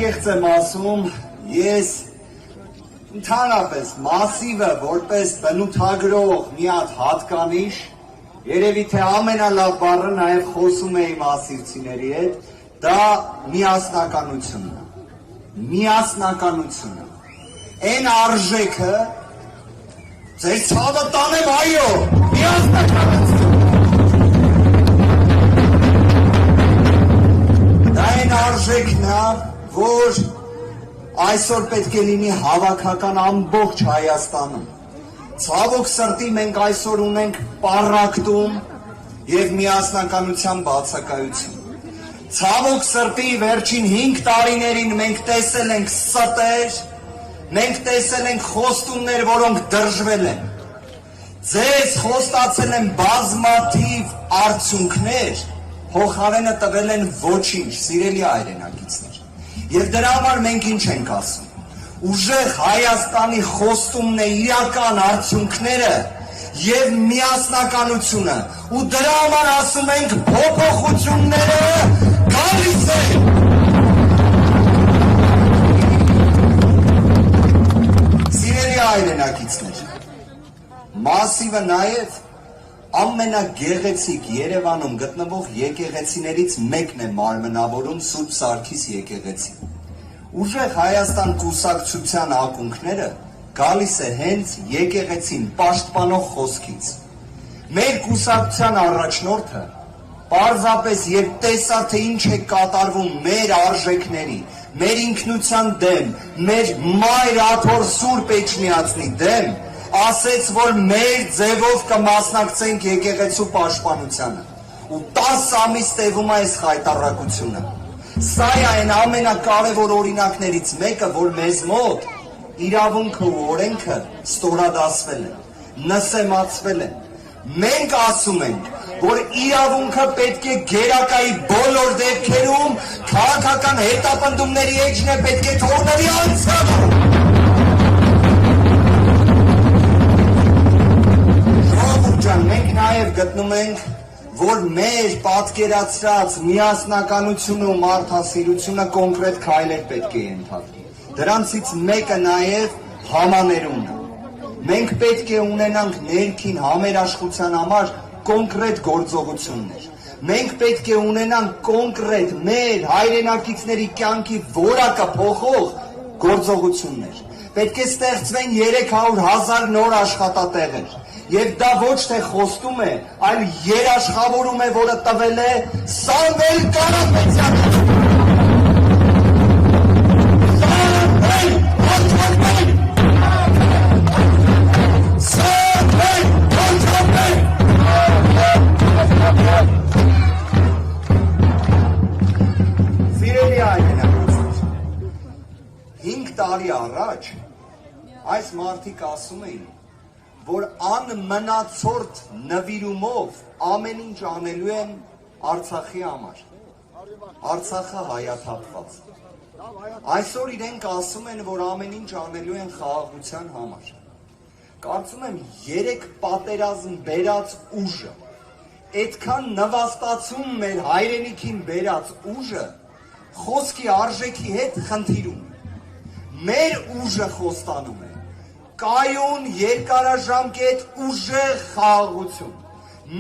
անկեղծ եմ ասում, ես ընդհանրապես մասիվը որպես բնութագրող մի հատ հատկանիշ, երևի թե ամենալավ բառը նաև խոսում էի մասիվցիների հետ, դա միասնականությունն է։ Միասնականությունը։ Այն արժեքը, ձեր ցավը տանեմ, այո, միասնականություն։ Դա այն արժեքն է, որ այսօր պետք է լինի հավաքական ամբողջ Հայաստանում։ Ցավոք սրտի մենք այսօր ունենք պառակտում և միասնականության բացակայություն։ Ցավոք սրտի վերջին 5 տարիներին մենք տեսել ենք ստեր, մենք տեսել ենք խոստումներ, որոնք դրժվել են։ Ձեզ խոստացել են բազմաթիվ արդյունքներ, փոխարենը տվել են ոչինչ, սիրելի հայրենակիցներ։ Եվ դրա համար մենք ինչ ենք ասում։ Ուժեղ Հայաստանի խոստումն է իրական արդյունքները և միասնականությունը, ու դրա համար ասում ենք փոփոխությունները գալիս են։ Սիրելի հայրենակիցներ, մասիվը նաև ամենագեղեցիկ Երևանում գտնվող եկեղեցիներից մեկն է մարմնավորում Սուրբ Սարգիս եկեղեցին։ Ուժեղ Հայաստան կուսակցության ակունքները գալիս է հենց եկեղեցին պաշտպանող խոսքից։ Մեր կուսակցության առաջնորդը պարզապես երբ տեսա, թե ինչ է կատարվում մեր արժեքների, մեր ինքնության դեմ, մեր մայր աթոռ Սուրբ Էջմիածնի դեմ, ասեց, որ մեր ձևով կմասնակցենք եկեղեցու պաշտպանությանը, ու 10 ամիս տևում է այս խայտառակությունը։ Սա է այն ամենակարևոր օրինակներից մեկը, որ մեզ մոտ իրավունքը ու օրենքը ստորադասվել են, նսեմացվել են։ Մենք ասում ենք, որ իրավունքը պետք է գերակայի բոլոր դեպքերում քաղաքական հետապնդումների էջն է պետք է թողնվի անցյալը։ Ժողովուրդ ջան, մենք նաև գտնում ենք, որ մեր պատկերացրած միասնականությունը ու մարդասիրությունը կոնկրետ քայլեր պետք է ենթարկի։ Դրանցից մեկը նաև համաներումն է։ Մենք պետք է ունենանք ներքին համերաշխության համար կոնկրետ գործողություններ։ Մենք պետք է ունենանք կոնկրետ մեր հայրենակիցների կյանքի որակը փոխող գործողություններ։ Պետք է ստեղծվեն 300,000 նոր աշխատատեղեր։ Եվ դա ոչ թե խոստում է, այլ երաշխավորում է, որը տվել է Սամվել Կարապետյանը։ Սամվել Աթոռբեկ։ Սամվել Աթոռբեկ։ Սիրելի հայրենակիցներ, 5 տարի առաջ այս մարդիկ ասում էին, որ անմնացորդ նվիրումով ամեն ինչ անելու են Արցախի համար։ Արցախը հայաթափված։ Այսօր իրենք ասում են, որ ամեն ինչ անելու են խաղաղության համար։ Կարծում եմ 3 պատերազմ բերած ուժը, այդքան նվաստացում մեր հայրենիքին բերած ուժը, խոսքի արժեքի հետ խնդիրում է։ Մեր ուժը խոստանում է կայուն երկարաժամկետ ուժեղ խաղաղություն,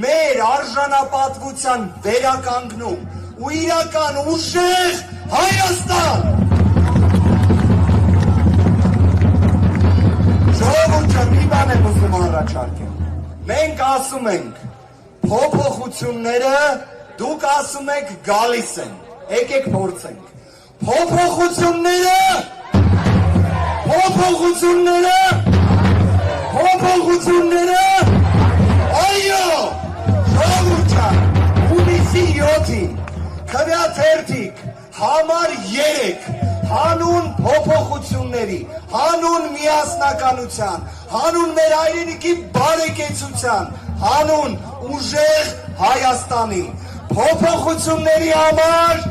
մեր արժանապատվության վերականգնում ու իրական ուժեղ Հայաստան։ Ժողովուրդ ջան, մի բան եմ ուզում առաջարկել։ Մենք ասում ենք փոփոխությունները, դուք ասում եք գալիս են, եկեք փորձենք։ Փոփոխությունները այո, ժողովուրդ ջան, հունիսի 7-ին քվեաթերթիկ համար 3 հանուն փոփոխությունների, հանուն միասնականության, հանուն մեր հայրենիքի բարեկեցության, հանուն ուժեղ Հայաստանի, փոփոխությունների համար